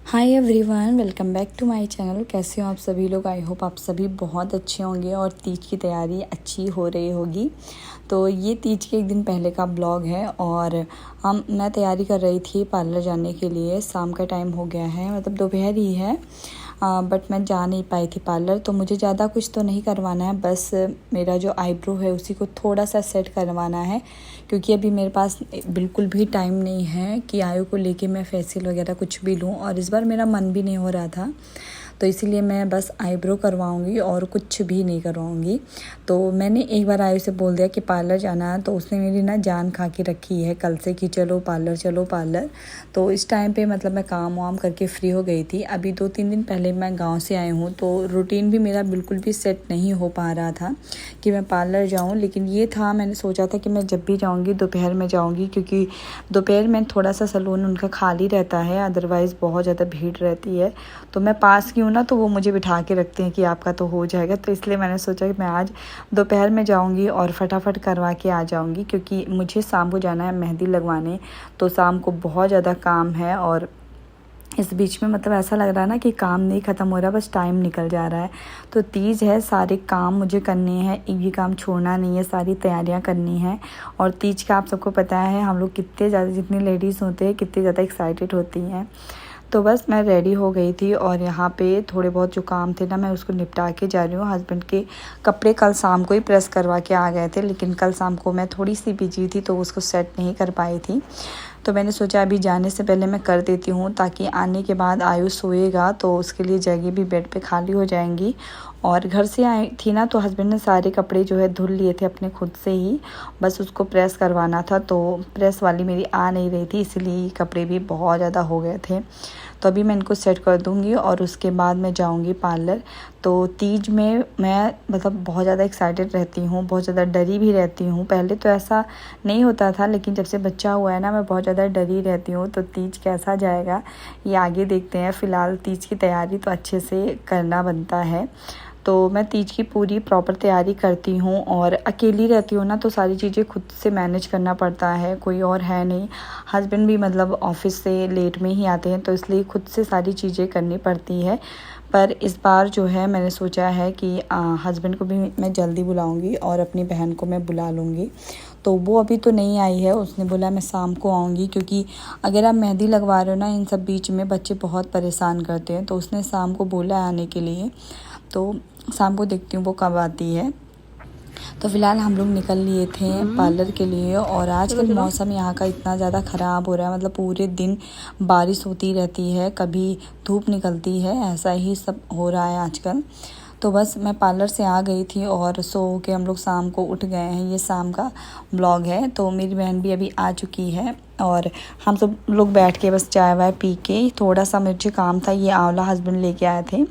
Hi everyone, welcome back to my channel. कैसे हो आप सभी लोग? आई होप आप सभी बहुत अच्छे होंगे और तीज की तैयारी अच्छी हो रही होगी। तो ये तीज के एक दिन पहले का ब्लॉग है और मैं तैयारी कर रही थी पार्लर जाने के लिए। शाम का टाइम हो गया है, मतलब दोपहर ही है, बट मैं जा नहीं पाई थी पार्लर। तो मुझे ज़्यादा कुछ तो नहीं करवाना है, बस मेरा जो आईब्रो है उसी को थोड़ा सा सेट करवाना है, क्योंकि अभी मेरे पास बिल्कुल भी टाइम नहीं है कि आयु को लेके मैं फेशियल वगैरह कुछ भी लूँ। और इस बार मेरा मन भी नहीं हो रहा था, तो इसीलिए मैं बस आईब्रो करवाऊंगी और कुछ भी नहीं करवाऊंगी। तो मैंने एक बार आयु से बोल दिया कि पार्लर जाना है, तो उसने मेरी ना जान खा के रखी है कल से कि चलो पार्लर चलो पार्लर। तो इस टाइम पे मतलब मैं काम वाम करके फ्री हो गई थी। अभी 2-3 दिन पहले मैं गांव से आई हूँ, तो रूटीन भी मेरा बिल्कुल भी सेट नहीं हो पा रहा था कि मैं पार्लर जाऊँ। लेकिन ये था, मैंने सोचा था कि मैं जब भी जाऊँगी दोपहर में जाऊँगी, क्योंकि दोपहर में थोड़ा सा सैलून उनका खाली रहता है, अदरवाइज़ बहुत ज़्यादा भीड़ रहती है। तो मैं पास की हूँ ना, तो वो मुझे बिठा के रखते हैं कि आपका तो हो जाएगा। तो इसलिए मैंने सोचा कि मैं आज दोपहर में जाऊँगी और फटाफट करवा के आ जाऊँगी, क्योंकि मुझे शाम को जाना है मेहंदी लगवाने। तो शाम को बहुत ज़्यादा काम है और इस बीच में मतलब ऐसा लग रहा है ना कि काम नहीं ख़त्म हो रहा, बस टाइम निकल जा रहा है। तो तीज है, सारे काम मुझे करने हैं, एक भी काम छोड़ना नहीं है, सारी तैयारियां करनी है। और तीज का आप सबको पता है हम लोग कितने ज़्यादा, जितनी लेडीज़ होते हैं कितनी ज़्यादा एक्साइटेड होती हैं। तो बस मैं रेडी हो गई थी और यहाँ पे थोड़े बहुत जो काम थे ना, मैं उसको निपटा के जा रही हूँ। हस्बैंड के कपड़े कल शाम को ही प्रेस करवा के आ गए थे, लेकिन कल शाम को मैं थोड़ी सी बिजी थी तो उसको सेट नहीं कर पाई थी। तो मैंने सोचा अभी जाने से पहले मैं कर देती हूँ, ताकि आने के बाद आयुष सोएगा तो उसके लिए जगह भी बेड पे खाली हो जाएंगी। और घर से आई थी ना, तो हस्बैंड ने सारे कपड़े जो है धुल लिए थे अपने खुद से ही, बस उसको प्रेस करवाना था। तो प्रेस वाली मेरी आ नहीं रही थी, इसलिए कपड़े भी बहुत ज़्यादा हो गए थे। तो अभी मैं इनको सेट कर दूँगी और उसके बाद मैं जाऊँगी पार्लर। तो तीज में मैं मतलब बहुत ज़्यादा एक्साइटेड रहती हूँ, बहुत ज़्यादा डरी भी रहती हूँ। पहले तो ऐसा नहीं होता था, लेकिन जब से बच्चा हुआ है ना, मैं बहुत ज़्यादा डरी रहती हूँ। तो तीज कैसा जाएगा ये आगे देखते हैं। फ़िलहाल तीज की तैयारी तो अच्छे से करना बनता है। तो मैं तीज की पूरी प्रॉपर तैयारी करती हूँ और अकेली रहती हूँ ना, तो सारी चीज़ें खुद से मैनेज करना पड़ता है, कोई और है नहीं। हस्बैंड भी मतलब ऑफिस से लेट में ही आते हैं, तो इसलिए खुद से सारी चीज़ें करनी पड़ती है। पर इस बार जो है मैंने सोचा है कि हस्बैंड को भी मैं जल्दी बुलाऊंगी और अपनी बहन को मैं बुला लूँगी। तो वो अभी तो नहीं आई है, उसने बोला मैं शाम को आऊँगी, क्योंकि अगर आप मेहंदी लगवा रहे हो ना, इन सब बीच में बच्चे बहुत परेशान करते हैं। तो उसने शाम को बोला आने के लिए, तो शाम को देखती हूँ वो कब आती है। तो फ़िलहाल हम लोग निकल लिए थे पार्लर के लिए। और आजकल मौसम यहाँ का इतना ज़्यादा ख़राब हो रहा है, मतलब पूरे दिन बारिश होती रहती है, कभी धूप निकलती है, ऐसा ही सब हो रहा है आजकल। तो बस मैं पार्लर से आ गई थी और सो के हम लोग शाम को उठ गए हैं। ये शाम का ब्लॉग है। तो मेरी बहन भी अभी आ चुकी है और हम सब लोग बैठ के बस चाय वाय पी के, थोड़ा सा मुझे काम था, ये आंवला हस्बैंड लेके आए थे,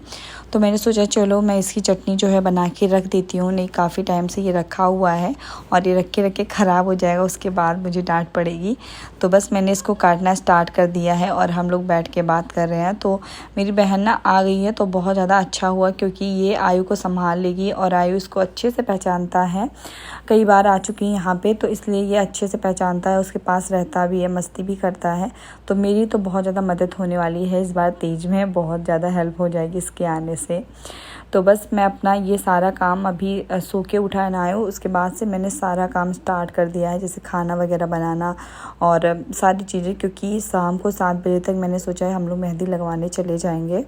तो मैंने सोचा चलो मैं इसकी चटनी जो है बना के रख देती हूँ। नहीं, काफ़ी टाइम से ये रखा हुआ है और ये रख के ख़राब हो जाएगा, उसके बाद मुझे डांट पड़ेगी। तो बस मैंने इसको काटना स्टार्ट कर दिया है और हम लोग बैठ के बात कर रहे हैं। तो मेरी बहन ना आ गई है, तो बहुत ज़्यादा अच्छा हुआ, क्योंकि ये आयु को संभाल लेगी और आयु इसको अच्छे से पहचानता है। कई बार आ चुकी है यहाँ पे, तो इसलिए ये अच्छे से पहचानता है, उसके पास रहता भी है, मस्ती भी करता है। तो मेरी तो बहुत ज़्यादा मदद होने वाली है इस बार तीज में, बहुत ज़्यादा हेल्प हो जाएगी इसके आने से। तो बस मैं अपना ये सारा काम अभी सो के उठा ना आऊँ, उसके बाद से मैंने सारा काम स्टार्ट कर दिया है, जैसे खाना वगैरह बनाना और सारी चीज़ें, क्योंकि शाम को 7 बजे तक मैंने सोचा है हम लोग मेहंदी लगवाने चले जाएंगे।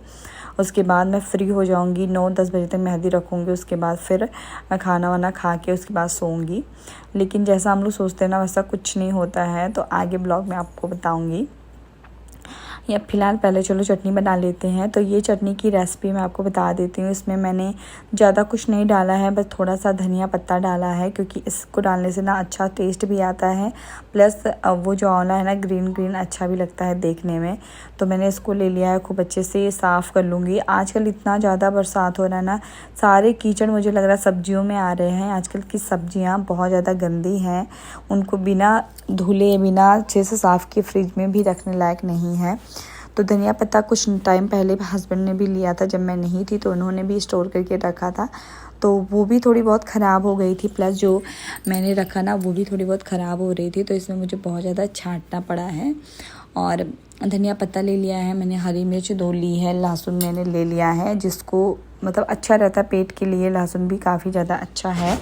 उसके बाद मैं फ्री हो जाऊंगी, 9-10 बजे तक मेहंदी रखूँगी, उसके बाद फिर मैं खाना वाना खा के उसके बाद सोऊंगी। लेकिन जैसा हम लोग सोचते हैं ना, वैसा कुछ नहीं होता है, तो आगे ब्लॉग में आपको बताऊँगी। या फ़िलहाल पहले चलो चटनी बना लेते हैं। तो ये चटनी की रेसिपी मैं आपको बता देती हूँ। इसमें मैंने ज़्यादा कुछ नहीं डाला है, बस थोड़ा सा धनिया पत्ता डाला है, क्योंकि इसको डालने से ना अच्छा टेस्ट भी आता है, प्लस वो जो आंवला है ना ग्रीन ग्रीन अच्छा भी लगता है देखने में। तो मैंने इसको ले लिया है, खूब अच्छे से साफ़ कर लूँगी। आजकल इतना ज़्यादा बरसात हो रहा है ना, सारे कीचड़ मुझे लग रहा है सब्जियों में आ रहे हैं। आजकल की सब्जियाँ बहुत ज़्यादा गंदी हैं, उनको बिना धुले बिना अच्छे से साफ़ किए फ्रिज में भी रखने लायक नहीं है। तो धनिया पत्ता कुछ टाइम पहले हस्बैंड ने भी लिया था, जब मैं नहीं थी, तो उन्होंने भी स्टोर करके रखा था, तो वो भी थोड़ी बहुत ख़राब हो गई थी, प्लस जो मैंने रखा ना वो भी थोड़ी बहुत ख़राब हो रही थी, तो इसमें मुझे बहुत ज़्यादा छांटना पड़ा है। और धनिया पत्ता ले लिया है मैंने, हरी मिर्च 2 ली है, लहसुन मैंने ले लिया है, जिसको मतलब अच्छा रहता है पेट के लिए, लहसुन भी काफ़ी ज़्यादा अच्छा है।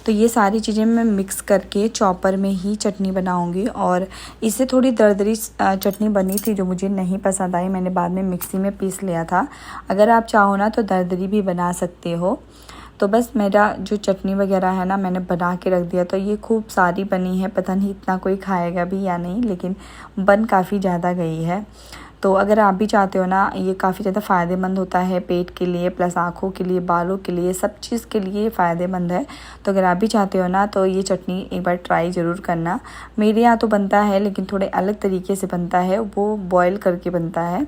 तो ये सारी चीज़ें मैं मिक्स करके चॉपर में ही चटनी बनाऊंगी। और इससे थोड़ी दरदरी चटनी बनी थी जो मुझे नहीं पसंद आई, मैंने बाद में मिक्सी में पीस लिया था। अगर आप चाहो ना तो दरदरी भी बना सकते हो। तो बस मेरा जो चटनी वगैरह है ना मैंने बना के रख दिया। तो ये खूब सारी बनी है, पता नहीं इतना कोई खाएगा भी या नहीं, लेकिन बन काफ़ी ज़्यादा गई है। तो अगर आप भी चाहते हो ना, ये काफ़ी ज़्यादा फ़ायदेमंद होता है पेट के लिए, प्लस आँखों के लिए, बालों के लिए, सब चीज़ के लिए फ़ायदेमंद है। तो अगर आप भी चाहते हो ना तो ये चटनी एक बार ट्राई ज़रूर करना। मेरे यहाँ तो बनता है लेकिन थोड़े अलग तरीके से बनता है, वो बॉयल करके बनता है।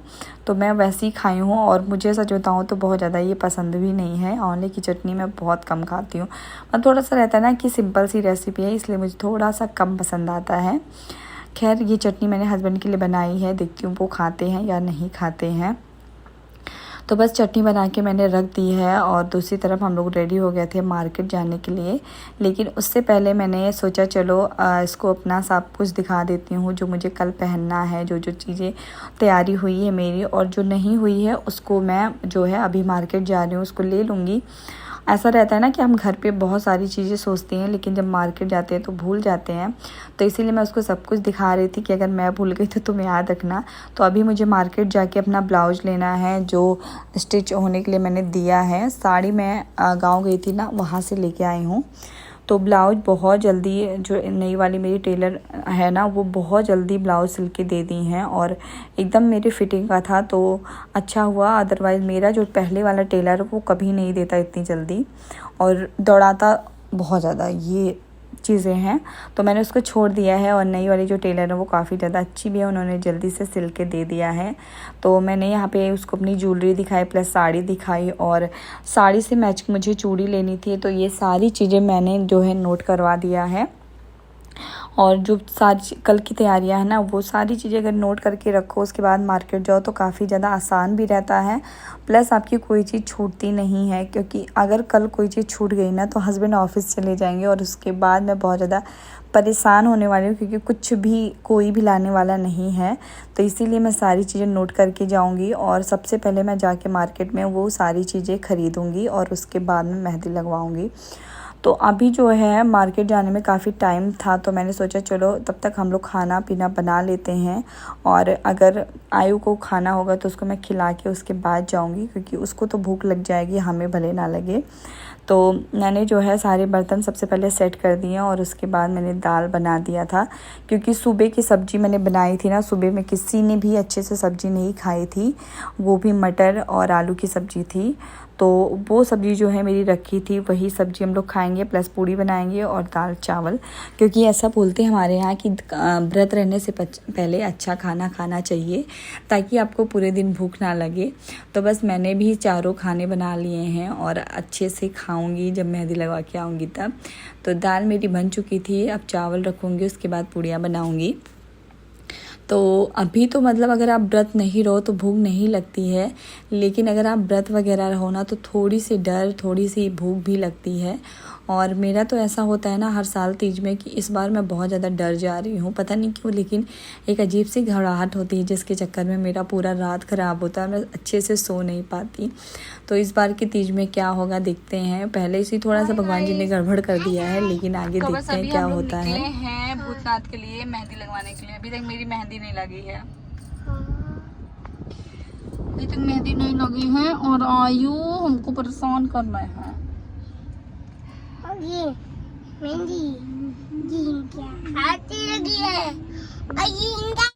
तो मैं वैसे ही खाई हूँ और मुझे सच बताऊँ तो बहुत ज़्यादा ये पसंद भी नहीं है। आंवले की चटनी मैं बहुत कम खाती हूँ, और थोड़ा सा रहता है ना कि सिंपल सी रेसिपी है, इसलिए मुझे थोड़ा सा कम पसंद आता है। खैर ये चटनी मैंने हस्बैंड के लिए बनाई है, देखती हूँ वो खाते हैं या नहीं खाते हैं। तो बस चटनी बना के मैंने रख दी है और दूसरी तरफ हम लोग रेडी हो गए थे मार्केट जाने के लिए। लेकिन उससे पहले मैंने सोचा चलो इसको अपना सब कुछ दिखा देती हूँ जो मुझे कल पहनना है, जो जो चीज़ें तैयारी हुई है मेरी, और जो नहीं हुई है उसको मैं जो है अभी मार्केट जा रही हूँ उसको ले लूँगी। ऐसा रहता है ना कि हम घर पे बहुत सारी चीज़ें सोचते हैं लेकिन जब मार्केट जाते हैं तो भूल जाते हैं। तो इसीलिए मैं उसको सब कुछ दिखा रही थी कि अगर मैं भूल गई तो तुम याद रखना। तो अभी मुझे मार्केट जाके अपना ब्लाउज लेना है जो स्टिच होने के लिए मैंने दिया है। साड़ी मैं गाँव गई थी ना, वहाँ से लेके आई हूँ। तो ब्लाउज बहुत जल्दी, जो नई वाली मेरी टेलर है ना वो बहुत जल्दी ब्लाउज सिल के दे दी हैं और एकदम मेरी फिटिंग का था, तो अच्छा हुआ। अदरवाइज़ मेरा जो पहले वाला टेलर वो कभी नहीं देता इतनी जल्दी और दौड़ाता बहुत ज़्यादा, ये चीज़ें हैं। तो मैंने उसको छोड़ दिया है और नई वाली जो टेलर है वो काफ़ी ज़्यादा अच्छी भी है, उन्होंने जल्दी से सिल के दे दिया है। तो मैंने यहाँ पे उसको अपनी ज्वेलरी दिखाई प्लस साड़ी दिखाई, और साड़ी से मैच मुझे चूड़ी लेनी थी। तो ये सारी चीज़ें मैंने जो है नोट करवा दिया है। और जो सारी कल की तैयारियां हैं ना वो सारी चीज़ें अगर नोट करके रखो उसके बाद मार्केट जाओ तो काफ़ी ज़्यादा आसान भी रहता है, प्लस आपकी कोई चीज़ छूटती नहीं है। क्योंकि अगर कल कोई चीज़ छूट गई ना तो हस्बैंड ऑफिस चले जाएंगे और उसके बाद मैं बहुत ज़्यादा परेशान होने वाली हूँ, क्योंकि कुछ भी कोई भी लाने वाला नहीं है। तो इसीलिए मैं सारी चीज़ें नोट करके जाऊँगी और सबसे पहले मैं जाके मार्केट में वो सारी चीज़ें ख़रीदूँगी और उसके बाद में मेहंदी लगवाऊँगी। तो अभी जो है मार्केट जाने में काफ़ी टाइम था, तो मैंने सोचा चलो तब तक हम लोग खाना पीना बना लेते हैं, और अगर आयु को खाना होगा तो उसको मैं खिला के उसके बाद जाऊंगी, क्योंकि उसको तो भूख लग जाएगी, हमें भले ना लगे। तो मैंने जो है सारे बर्तन सबसे पहले सेट कर दिए और उसके बाद मैंने दाल बना दिया था, क्योंकि सुबह की सब्ज़ी मैंने बनाई थी ना, सुबह में किसी ने भी अच्छे से सब्ज़ी नहीं खाई थी, वो भी मटर और आलू की सब्ज़ी थी। तो वो सब्ज़ी जो है मेरी रखी थी, वही सब्ज़ी हम लोग खाएंगे, प्लस पूड़ी बनाएंगे और दाल चावल। क्योंकि ऐसा बोलते हैं हमारे यहाँ कि व्रत रहने से पहले अच्छा खाना खाना चाहिए ताकि आपको पूरे दिन भूख ना लगे। तो बस मैंने भी चारों खाने बना लिए हैं और अच्छे से खाऊंगी जब मेहंदी लगवा के आऊँगी तब। तो दाल मेरी बन चुकी थी, अब चावल रखूँगी, उसके बाद पूड़ियाँ बनाऊँगी। तो अभी तो मतलब अगर आप व्रत नहीं रहो तो भूख नहीं लगती है, लेकिन अगर आप व्रत वगैरह रहो ना तो थोड़ी सी डर, थोड़ी सी भूख भी लगती है। और मेरा तो ऐसा होता है ना हर साल तीज में कि इस बार मैं बहुत ज़्यादा डर जा रही हूँ, पता नहीं क्यों, लेकिन एक अजीब सी घबराहट होती है जिसके चक्कर में मेरा पूरा रात ख़राब होता है, मैं अच्छे से सो नहीं पाती। तो इस बार की तीज में क्या होगा देखते हैं। पहले से थोड़ा सा भगवान जी ने गड़बड़ कर दिया है, लेकिन आगे तो देखते हैं क्या होता है। हैं भूतनाथ के लिए मेहंदी लगवाने के लिए, अभी तक मेरी मेहंदी नहीं लगी है, अभी तक मेहंदी नहीं लगी है और आयु हमको परेशान कर रहे हैं। ये मेहंदी जी क्या आती लगी है भाई इनका।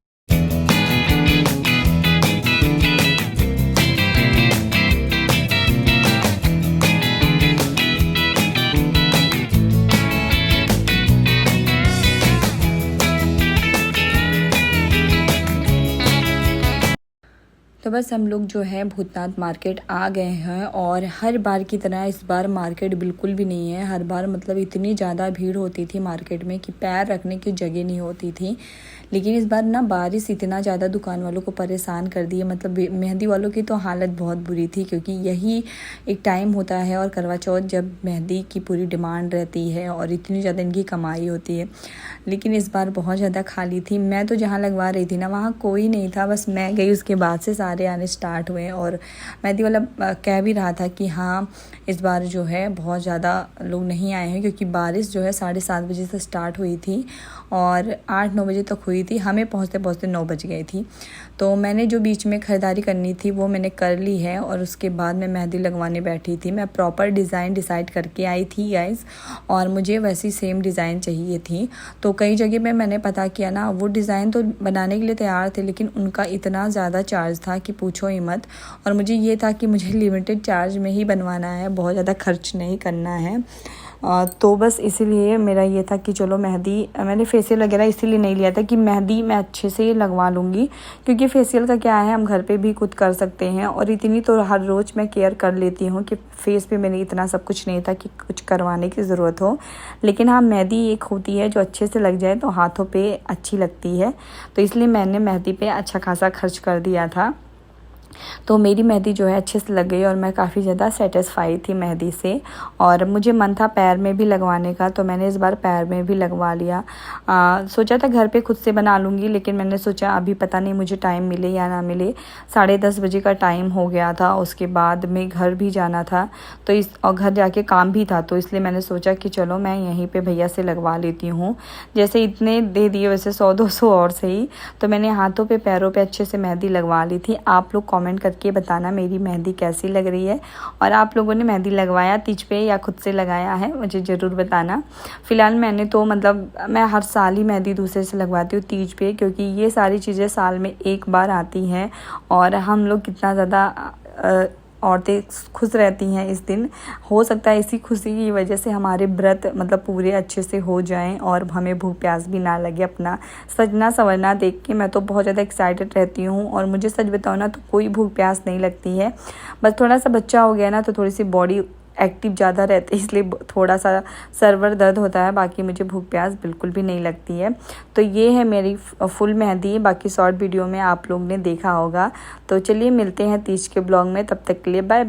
तो बस हम लोग जो है भूतनाथ मार्केट आ गए हैं और हर बार की तरह इस बार मार्केट बिल्कुल भी नहीं है। हर बार मतलब इतनी ज़्यादा भीड़ होती थी मार्केट में कि पैर रखने की जगह नहीं होती थी। लेकिन इस बार ना बारिश इतना ज़्यादा दुकान वालों को परेशान कर दिए। मतलब मेहंदी वालों की तो हालत बहुत बुरी थी, क्योंकि यही एक टाइम होता है और करवा चौथ जब मेहंदी की पूरी डिमांड रहती है और इतनी ज़्यादा इनकी कमाई होती है। लेकिन इस बार बहुत ज़्यादा खाली थी। मैं तो जहाँ लगवा रही थी ना वहाँ कोई नहीं था, बस मैं गई उसके बाद से सारे आने स्टार्ट हुए। और मेहंदी वाला कह भी रहा था कि हाँ इस बार जो है बहुत ज़्यादा लोग नहीं आए हैं, क्योंकि बारिश जो है 7:30 बजे से स्टार्ट हुई थी और 8-9 बजे तक हुई थी। हमें पहुँचते पहुँचते 9 बज गई थी। तो मैंने जो बीच में ख़रीदारी करनी थी वो मैंने कर ली है और उसके बाद मैं मेहंदी लगवाने बैठी थी। मैं प्रॉपर डिज़ाइन डिसाइड करके आई थी गाइस, और मुझे वैसी सेम डिज़ाइन चाहिए थी। तो कई जगह पे मैंने पता किया ना, वो डिज़ाइन तो बनाने के लिए तैयार थे लेकिन उनका इतना ज़्यादा चार्ज था कि पूछो ही मत। और मुझे ये था कि मुझे लिमिटेड चार्ज में ही बनवाना है, बहुत ज़्यादा खर्च नहीं करना है। तो बस इसीलिए मेरा ये था कि चलो मेहंदी, मैंने फेशियल वगैरह इसीलिए नहीं लिया था कि मेहंदी मैं अच्छे से लगवा लूँगी, क्योंकि फेशियल का क्या है हम घर पे भी खुद कर सकते हैं। और इतनी तो हर रोज़ मैं केयर कर लेती हूँ कि फेस पे मेरे इतना सब कुछ नहीं था कि कुछ करवाने की ज़रूरत हो। लेकिन हाँ मेहंदी एक होती है जो अच्छे से लग जाए तो हाथों पे अच्छी लगती है, तो इसलिए मैंने मेहंदी पे अच्छा खासा खर्च कर दिया था। तो मेरी मेहंदी जो है अच्छे से लग गई और मैं काफ़ी ज़्यादा सेटिस्फाई थी मेहंदी से। और मुझे मन था पैर में भी लगवाने का, तो मैंने इस बार पैर में भी लगवा लिया। सोचा था घर पे खुद से बना लूँगी, लेकिन मैंने सोचा अभी पता नहीं मुझे टाइम मिले या ना मिले। 10:30 बजे का टाइम हो गया था, उसके बाद में घर भी जाना था तो और घर जाके काम भी था, तो इसलिए मैंने सोचा कि चलो मैं यहीं पे भैया से लगवा लेती हूँ। जैसे इतने दे दिए वैसे 100-200 और सही। तो मैंने हाथों पे पैरों पे अच्छे से मेहंदी लगवा ली थी। आप लोग कमेंट करके बताना मेरी मेहंदी कैसी लग रही है, और आप लोगों ने मेहंदी लगवाया तीज पे या खुद से लगाया है मुझे ज़रूर बताना। फ़िलहाल मैंने तो मतलब मैं हर साल ही मेहंदी दूसरे से लगवाती हूँ तीज पे, क्योंकि ये सारी चीज़ें साल में एक बार आती हैं और हम लोग कितना ज़्यादा औरतें खुश रहती हैं इस दिन। हो सकता है इसी खुशी की वजह से हमारे व्रत मतलब पूरे अच्छे से हो जाएं और हमें भूख प्यास भी ना लगे। अपना सजना संवरना देख के मैं तो बहुत ज़्यादा एक्साइटेड रहती हूँ, और मुझे सच बताओ ना तो कोई भूख प्यास नहीं लगती है। बस थोड़ा सा बच्चा हो गया ना तो थोड़ी सी बॉडी एक्टिव ज़्यादा रहती है, इसलिए थोड़ा सा सर्वर दर्द होता है, बाकी मुझे भूख प्यास बिल्कुल भी नहीं लगती है। तो ये है मेरी फुल मेहंदी, बाकी शॉर्ट वीडियो में आप लोग ने देखा होगा। तो चलिए मिलते हैं तीज के ब्लॉग में, तब तक के लिए बाय।